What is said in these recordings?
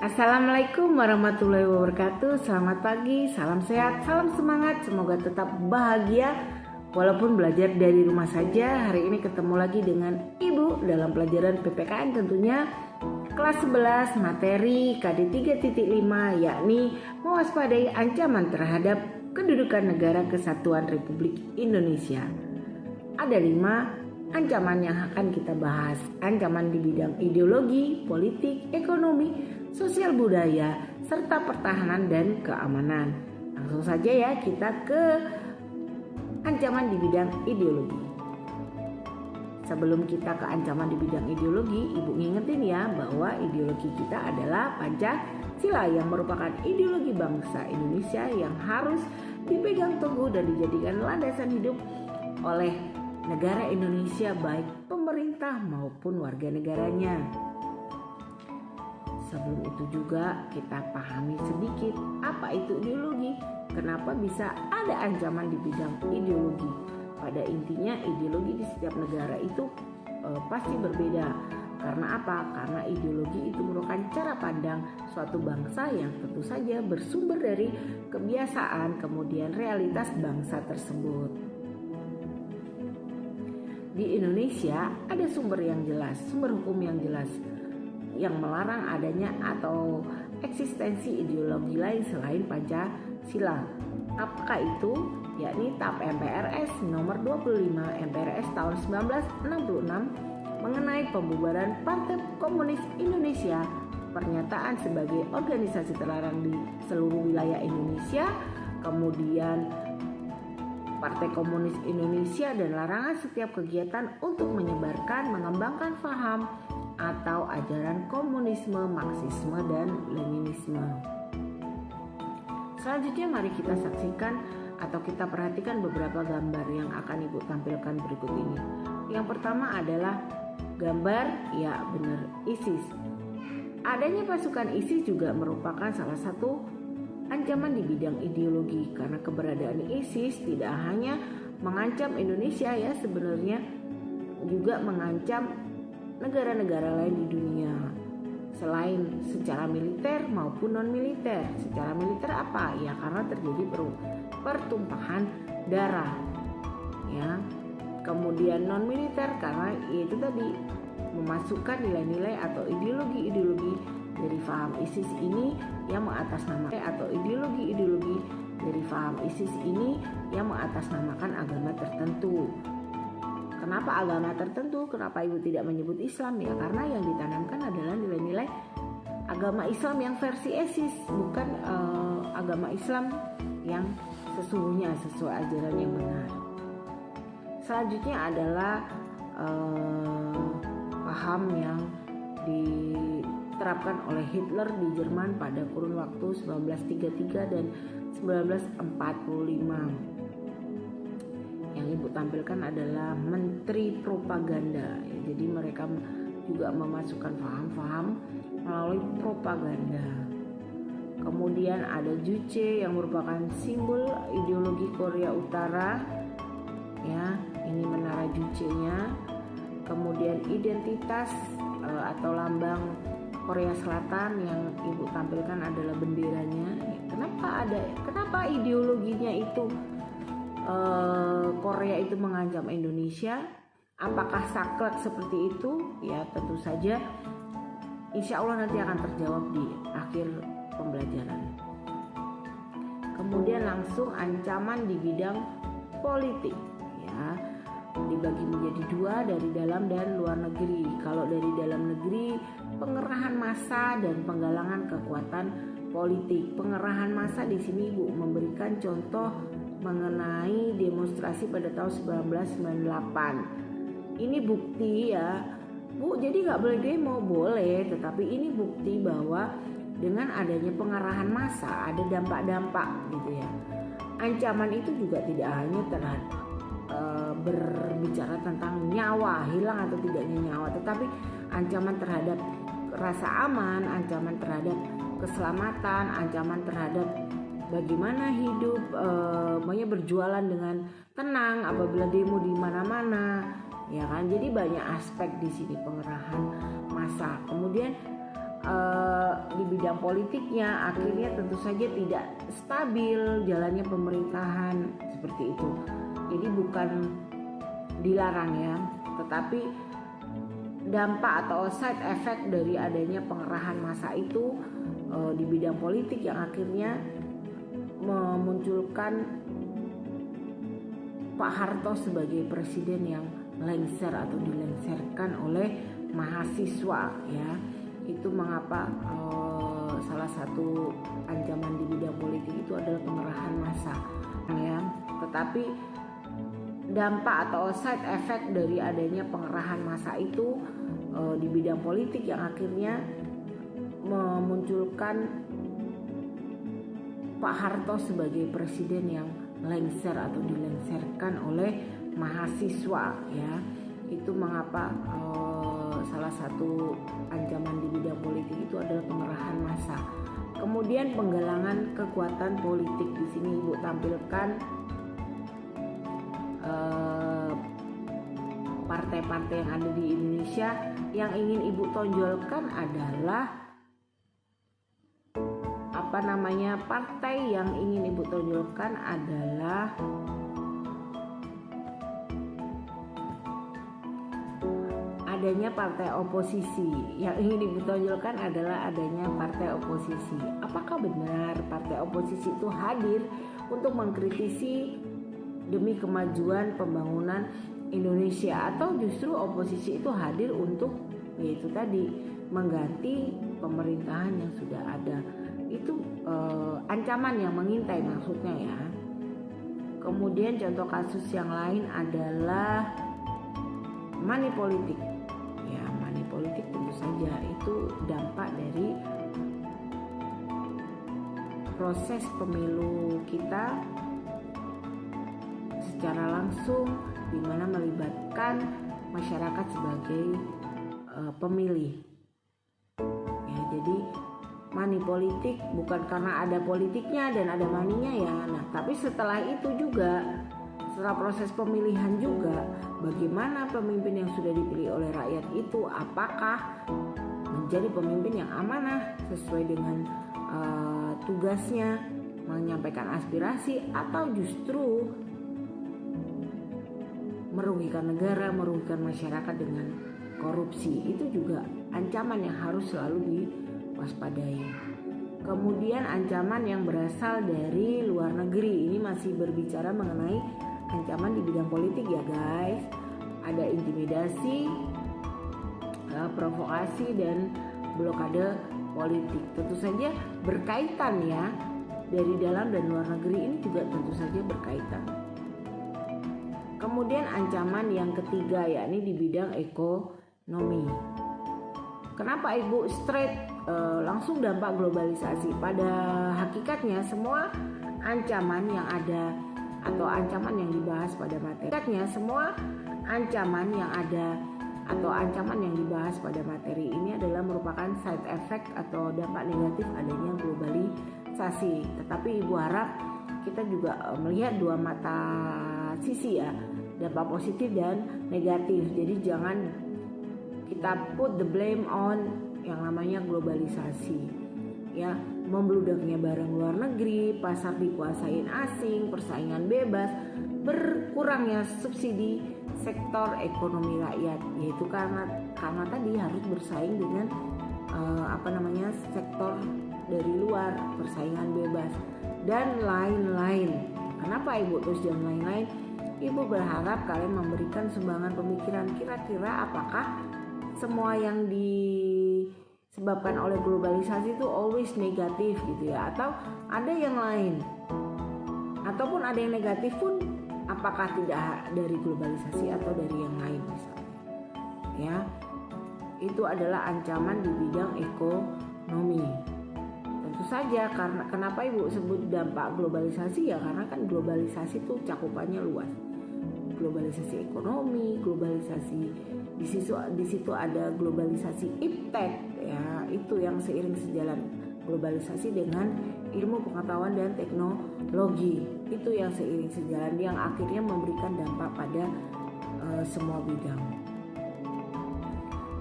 Assalamualaikum warahmatullahi wabarakatuh. Selamat pagi, salam sehat, salam semangat. Semoga tetap bahagia walaupun belajar dari rumah saja. Hari ini ketemu lagi dengan Ibu dalam pelajaran PPKN tentunya kelas 11 materi KD 3.5, yakni mewaspadai ancaman terhadap kedudukan negara kesatuan Republik Indonesia. Ada 5 ancaman yang akan kita bahas. Ancaman di bidang ideologi, politik, ekonomi, sosial budaya, serta pertahanan dan keamanan. Langsung saja ya kita ke ancaman di bidang ideologi. Sebelum kita ke ancaman di bidang ideologi, Ibu ngingetin ya bahwa ideologi kita adalah Pancasila yang merupakan ideologi bangsa Indonesia yang harus dipegang teguh dan dijadikan landasan hidup oleh negara Indonesia, baik pemerintah maupun warga negaranya. Sebelum itu juga kita pahami sedikit apa itu ideologi, kenapa bisa ada ancaman di bidang ideologi. Pada intinya ideologi di setiap negara itu pasti berbeda. Karena apa? Karena ideologi itu merupakan cara pandang suatu bangsa yang tentu saja bersumber dari kebiasaan kemudian realitas bangsa tersebut. Di Indonesia ada sumber yang jelas, sumber hukum yang jelas yang melarang adanya atau eksistensi ideologi lain selain Pancasila. Apakah itu? Yakni TAP MPRS nomor 25 MPRS tahun 1966 mengenai pembubaran Partai Komunis Indonesia, pernyataan sebagai organisasi terlarang di seluruh wilayah Indonesia, kemudian Partai Komunis Indonesia dan larangan setiap kegiatan untuk menyebarkan, mengembangkan paham atau ajaran komunisme, marxisme, dan leninisme. Selanjutnya mari kita saksikan atau kita perhatikan beberapa gambar yang akan Ibu tampilkan berikut ini. Yang pertama adalah gambar, ya benar, ISIS. Adanya pasukan ISIS juga merupakan salah satu ancaman di bidang ideologi, karena keberadaan ISIS tidak hanya mengancam Indonesia ya, sebenarnya juga mengancam negara-negara lain di dunia selain secara militer maupun non militer. Secara militer apa? Ya karena terjadi pertumpahan darah ya. Kemudian non militer karena itu tadi memasukkan nilai-nilai atau ideologi-ideologi dari paham ISIS ini yang mengatasnamakan atau ideologi-ideologi dari paham ISIS ini yang mengatasnamakan agama tertentu. Kenapa agama tertentu? Kenapa Ibu tidak menyebut Islam? Ya karena yang ditanamkan adalah nilai-nilai agama Islam yang versi ISIS, bukan agama Islam yang sesungguhnya sesuai ajaran yang benar. Selanjutnya adalah paham yang diterapkan oleh Hitler di Jerman pada kurun waktu 1933 dan 1945. Yang Ibu tampilkan adalah menteri propaganda. Jadi mereka juga memasukkan paham-paham melalui propaganda. Kemudian ada Juche yang merupakan simbol ideologi Korea Utara. Ya, ini menara Juche-nya. Kemudian identitas atau lambang Korea Selatan yang Ibu tampilkan adalah benderanya. Kenapa ideologinya itu Korea itu mengancam Indonesia? Apakah saklek seperti itu? Ya tentu saja insya Allah nanti akan terjawab di akhir pembelajaran. Kemudian langsung ancaman di bidang politik ya, dibagi menjadi 2 dari dalam dan luar negeri. Kalau dari dalam negeri, pengerahan massa dan penggalangan kekuatan politik. Pengerahan massa di sini Ibu memberikan contoh mengenai demonstrasi pada tahun 1998. Ini bukti ya, Bu. Jadi nggak boleh demo, boleh, tetapi ini bukti bahwa dengan adanya pengerahan massa ada dampak-dampak gitu ya. Ancaman itu juga tidak hanya terhadap berbicara tentang nyawa, hilang atau tidaknya nyawa, tetapi ancaman terhadap rasa aman, ancaman terhadap keselamatan, ancaman terhadap bagaimana hidup, banyak berjualan dengan tenang apabila demo di mana-mana, ya kan? Jadi banyak aspek di sini pengerahan massa. Kemudian di di bidang politiknya, akhirnya tentu saja tidak stabil jalannya pemerintahan seperti itu. Jadi bukan dilarang ya, tetapi dampak atau side effect dari adanya pengerahan massa itu di bidang politik yang akhirnya memunculkan Pak Harto sebagai presiden yang lengser atau dilengserkan oleh mahasiswa ya. Itu mengapa salah satu ancaman di bidang politik itu adalah pengerahan massa ya. Tetapi dampak atau side effect dari adanya pengerahan massa itu di bidang politik yang akhirnya memunculkan Pak Harto sebagai presiden yang lengser atau dilengserkan oleh mahasiswa ya. Itu mengapa salah satu ancaman di bidang politik itu adalah pengerahan massa. Kemudian penggalangan kekuatan politik, di sini Ibu tampilkan partai-partai yang ada di Indonesia. Yang ingin Ibu tonjolkan adalah partai yang ingin Ibu tonjolkan adalah adanya partai oposisi. Yang ingin Ibu tonjolkan adalah adanya partai oposisi. Apakah benar partai oposisi itu hadir untuk mengkritisi demi kemajuan pembangunan Indonesia, atau justru oposisi itu hadir untuk yaitu tadi mengganti pemerintahan yang sudah ada? Itu ancaman yang mengintai maksudnya ya. Kemudian contoh kasus yang lain adalah money politik. Ya, money politik tentu saja itu dampak dari proses pemilu kita secara langsung, di mana melibatkan masyarakat sebagai pemilih. Ya, jadi money politik bukan karena ada politiknya dan ada maninya ya. Nah, tapi setelah itu juga, setelah proses pemilihan juga, bagaimana pemimpin yang sudah dipilih oleh rakyat itu apakah menjadi pemimpin yang amanah sesuai dengan tugasnya, menyampaikan aspirasi, atau justru merugikan negara, merugikan masyarakat dengan korupsi. Itu juga ancaman yang harus selalu diwaspadai. Kemudian ancaman yang berasal dari luar negeri, ini masih berbicara mengenai ancaman di bidang politik ya guys. Ada intimidasi, provokasi, dan blokade politik. Tentu saja berkaitan ya, dari dalam dan luar negeri ini juga tentu saja berkaitan. Kemudian ancaman yang ketiga yakni di bidang ekonomi. Kenapa Ibu straight langsung dampak globalisasi? Pada hakikatnya semua ancaman yang ada atau ancaman yang dibahas pada materi, ini adalah merupakan side effect atau dampak negatif adanya globalisasi. Tetapi Ibu harap kita juga melihat dua mata sisi ya, dampak positif dan negatif. Jadi jangan kita put the blame on yang namanya globalisasi ya. Membludaknya barang luar negeri, pasar dikuasain asing, persaingan bebas, berkurangnya subsidi sektor ekonomi rakyat, yaitu karena tadi harus bersaing dengan sektor dari luar, persaingan bebas dan lain-lain. Kenapa Ibu terus dan lain-lain? Ibu berharap kalian memberikan sumbangan pemikiran, kira-kira apakah semua yang disebabkan oleh globalisasi itu always negatif gitu ya, atau ada yang lain? Ataupun ada yang negatif pun, apakah tidak dari globalisasi atau dari yang lain misalnya ya. Itu adalah ancaman di bidang ekonomi. Tentu saja, karena kenapa Ibu sebut dampak globalisasi ya, karena kan globalisasi itu cakupannya luas. Globalisasi ekonomi, globalisasi di situ ada globalisasi iptek ya, itu yang seiring sejalan globalisasi dengan ilmu pengetahuan dan teknologi, itu yang seiring sejalan yang akhirnya memberikan dampak pada semua bidang.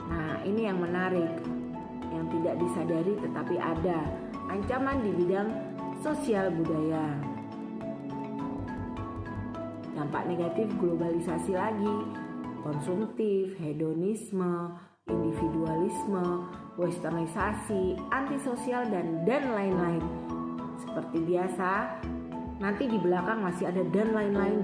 Nah, ini yang menarik yang tidak disadari tetapi ada. Ancaman di bidang sosial budaya. Dampak negatif globalisasi lagi, konsumtif, hedonisme, individualisme, westernisasi, antisosial dan lain-lain. Seperti biasa, nanti di belakang masih ada dan lain-lain.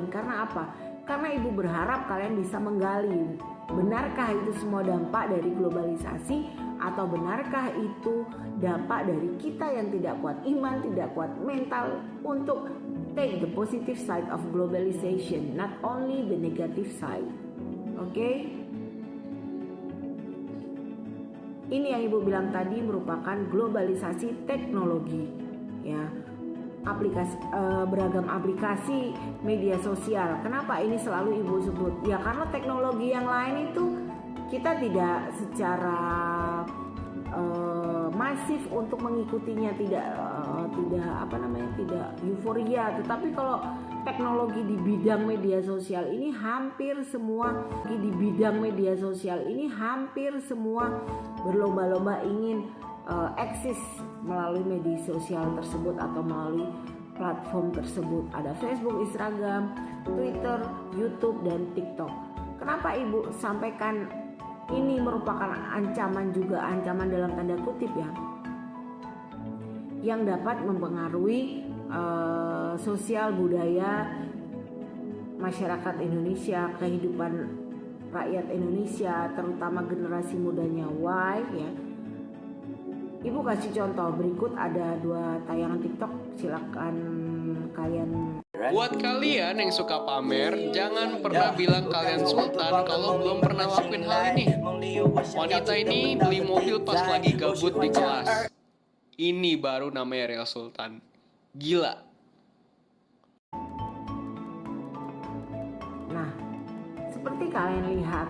Karena apa? Karena ibu berharap kalian bisa menggali, benarkah itu semua dampak dari globalisasi atau benarkah itu dampak dari kita yang tidak kuat iman, tidak kuat mental untuk take the positive side of globalization, not only the negative side. Oke? Ini yang ibu bilang tadi merupakan globalisasi teknologi, ya. Beragam aplikasi media sosial. Kenapa ini selalu ibu sebut? Ya karena teknologi yang lain itu kita tidak secara masif untuk mengikutinya, tidak euforia. Tetapi kalau teknologi di bidang media sosial ini hampir semua berlomba-lomba ingin eksis melalui media sosial tersebut atau melalui platform tersebut. Ada Facebook, Instagram, Twitter, YouTube, dan TikTok. Kenapa ibu sampaikan ini merupakan ancaman dalam tanda kutip ya, yang dapat mempengaruhi sosial budaya masyarakat Indonesia, kehidupan rakyat Indonesia, terutama generasi mudanya Y ya. Ibu kasih contoh berikut, ada 2 tayangan TikTok, silakan kalian. Buat kalian yang suka pamer, jangan pernah bilang kalian sultan kalau belum pernah lakuin hal ini. Wanita ini beli mobil pas lagi gabut di kelas. Ini baru namanya real sultan. Gila. Nah, seperti kalian lihat,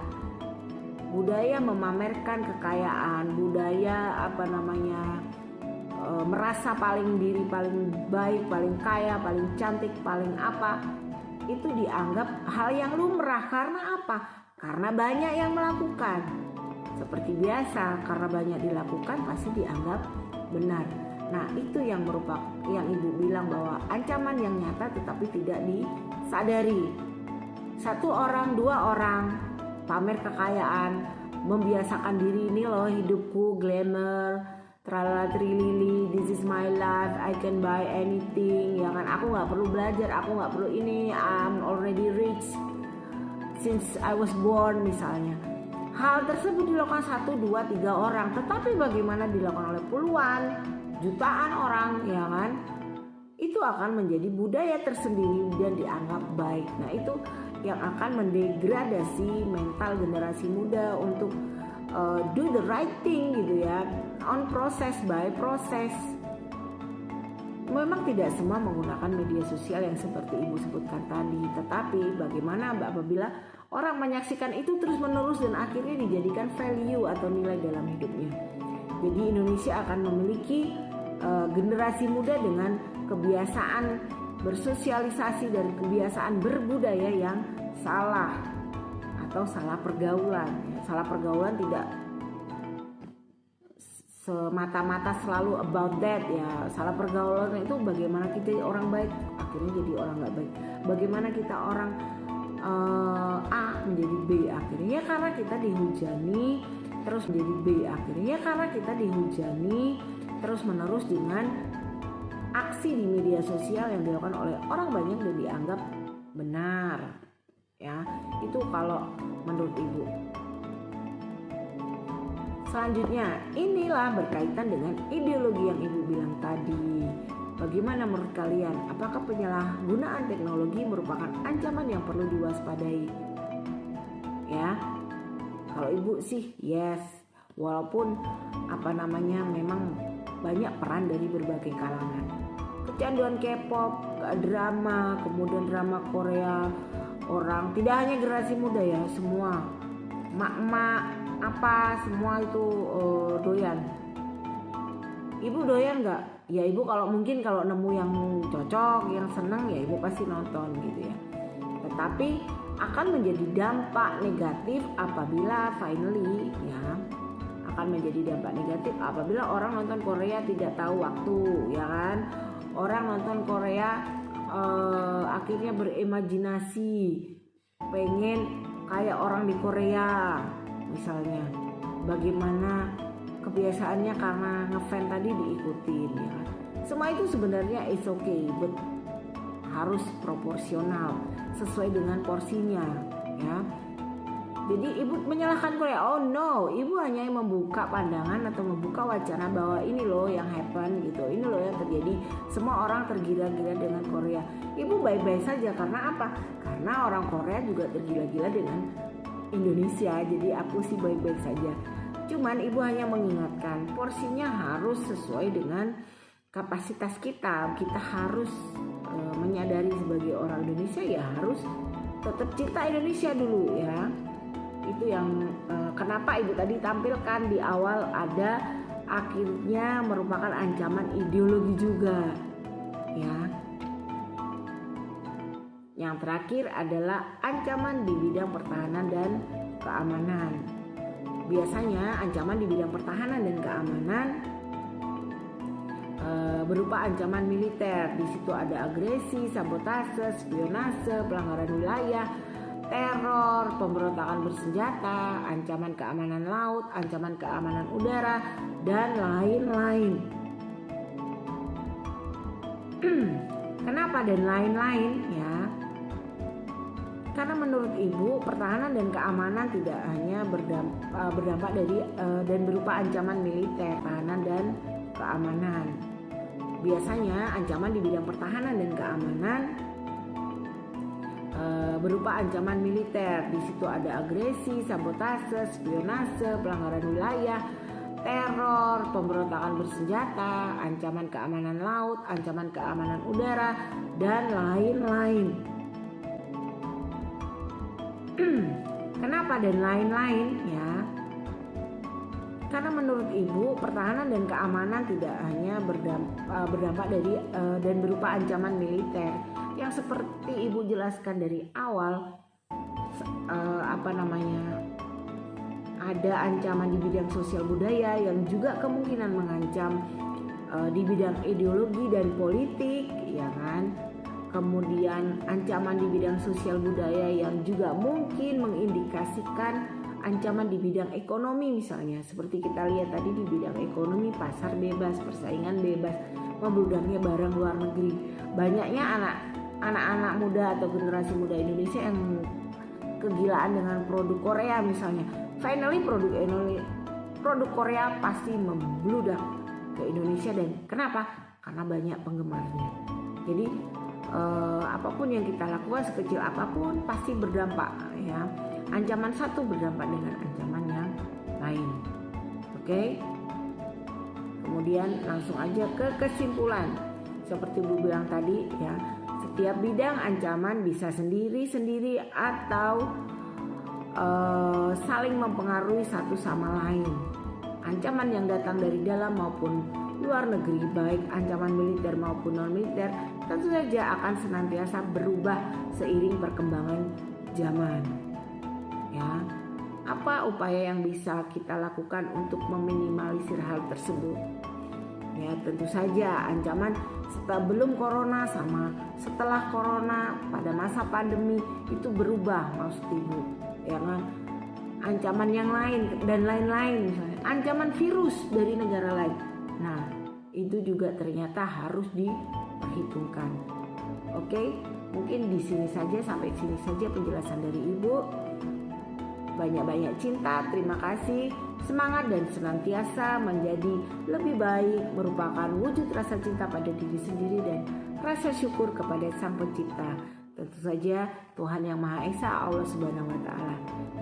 budaya memamerkan kekayaan, budaya merasa paling baik, paling kaya, paling cantik, paling apa, itu dianggap hal yang lumrah. Karena apa? Karena banyak yang melakukan. Seperti biasa, karena banyak dilakukan pasti dianggap benar. Nah, itu yang ibu bilang bahwa ancaman yang nyata tetapi tidak disadari. 1 orang, 2 orang pamer kekayaan, membiasakan diri, ini loh hidupku glamour, tralala trilili, this is my life, I can buy anything, ya kan, aku nggak perlu belajar, aku nggak perlu ini, I'm already rich since I was born misalnya. Hal tersebut dilakukan 1, 2, 3 orang, tetapi bagaimana dilakukan oleh puluhan, jutaan orang, ya kan? Itu akan menjadi budaya tersendiri dan dianggap baik. Nah, itu yang akan mendegradasi mental generasi muda untuk do the right thing gitu ya, on process by process. Memang tidak semua menggunakan media sosial yang seperti ibu sebutkan tadi, tetapi bagaimana apabila orang menyaksikan itu terus menerus dan akhirnya dijadikan value atau nilai dalam hidupnya. Jadi Indonesia akan memiliki generasi muda dengan kebiasaan bersosialisasi dan kebiasaan berbudaya yang salah atau salah pergaulan. Salah pergaulan tidak semata-mata selalu about that ya. Salah pergaulan itu bagaimana kita orang baik akhirnya jadi orang nggak baik, bagaimana kita orang A menjadi B akhirnya, ya karena kita dihujani terus menjadi B akhirnya, ya karena kita dihujani terus menerus dengan aksi di media sosial yang dilakukan oleh orang banyak dan dianggap benar ya. Itu kalau menurut ibu. Selanjutnya, inilah berkaitan dengan ideologi yang ibu bilang tadi. Bagaimana menurut kalian? Apakah penyalahgunaan teknologi merupakan ancaman yang perlu diwaspadai? Ya, kalau ibu sih yes. Walaupun memang banyak peran dari berbagai kalangan. Kecanduan K-pop, drama, kemudian drama Korea, orang tidak hanya generasi muda ya, semua mak-mak apa semua itu doyan. Ibu doyan nggak? Ya ibu kalau nemu yang cocok, yang senang ya ibu pasti nonton gitu ya. Tetapi akan menjadi dampak negatif apabila finally ya akan menjadi dampak negatif apabila orang nonton Korea tidak tahu waktu, ya kan? Orang nonton Korea akhirnya berimajinasi pengen kayak orang di Korea misalnya, bagaimana kebiasaannya karena ngefans tadi diikutin, ya kan? Semua itu sebenarnya is okay, but harus proporsional sesuai dengan porsinya, ya. Jadi ibu menyalahkan Korea, oh no, ibu hanya membuka pandangan atau membuka wacana bahwa ini loh yang happen gitu, ini loh yang terjadi, semua orang tergila-gila dengan Korea. Ibu baik-baik saja, karena apa? Karena orang Korea juga tergila-gila dengan Indonesia, jadi aku sih baik-baik saja. Cuman ibu hanya mengingatkan porsinya harus sesuai dengan kapasitas kita. Kita harus menyadari sebagai orang Indonesia ya harus tetap cinta Indonesia dulu, ya. Itu yang kenapa ibu tadi tampilkan di awal, ada akhirnya merupakan ancaman ideologi juga, ya. Yang terakhir adalah ancaman di bidang pertahanan dan keamanan. Biasanya ancaman di bidang pertahanan dan keamanan berupa ancaman militer. Di situ ada agresi, sabotase, spionase, pelanggaran wilayah, teror, pemberontakan bersenjata, ancaman keamanan laut, ancaman keamanan udara, dan lain-lain. Kenapa dan lain-lain, ya? Karena menurut ibu pertahanan dan keamanan tidak hanya berdampak dari dan berupa ancaman militer, pertahanan dan keamanan. Biasanya ancaman di bidang pertahanan dan keamanan berupa ancaman militer. Di situ ada agresi, sabotase, spionase, pelanggaran wilayah, teror, pemberontakan bersenjata, ancaman keamanan laut, ancaman keamanan udara, dan lain-lain. Kenapa dan lain-lain, ya? Karena menurut ibu pertahanan dan keamanan tidak hanya berdampak dari dan berupa ancaman militer yang seperti ibu jelaskan dari awal, ada ancaman di bidang sosial budaya yang juga kemungkinan mengancam di bidang ideologi dan politik, ya kan? Kemudian ancaman di bidang sosial budaya yang juga mungkin mengindikasikan ancaman di bidang ekonomi, misalnya seperti kita lihat tadi di bidang ekonomi, pasar bebas, persaingan bebas, membludaknya barang luar negeri. Banyaknya anak-anak muda atau generasi muda Indonesia yang kegilaan dengan produk Korea misalnya. Finally produk Korea pasti membludak ke Indonesia, dan kenapa? Karena banyak penggemarnya. Jadi apapun yang kita lakukan, sekecil apapun, pasti berdampak, ya. Ancaman satu berdampak dengan ancaman yang lain. Oke? Kemudian langsung aja ke kesimpulan. Seperti Bu bilang tadi, ya, setiap bidang ancaman bisa sendiri-sendiri atau saling mempengaruhi satu sama lain. Ancaman yang datang dari dalam maupun luar negeri, baik ancaman militer maupun non-militer, tentu saja akan senantiasa berubah seiring perkembangan zaman. Ya, apa upaya yang bisa kita lakukan untuk meminimalisir hal tersebut? Ya, tentu saja ancaman sebelum corona sama setelah corona pada masa pandemi itu berubah, maksud ibu, ya kan? Ancaman yang lain dan lain-lain, misalnya ancaman virus dari negara lain. Nah, itu juga ternyata harus diperhitungkan. Oke, mungkin di sini saja, sampai sini saja penjelasan dari ibu. Banyak-banyak cinta, terima kasih, semangat dan senantiasa menjadi lebih baik merupakan wujud rasa cinta pada diri sendiri dan rasa syukur kepada Sang Pencipta. Tentu saja Tuhan Yang Maha Esa, Allah Subhanahu wa Ta'ala.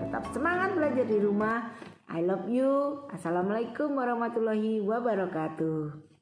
Tetap semangat belajar di rumah. I love you. Assalamualaikum warahmatullahi wabarakatuh.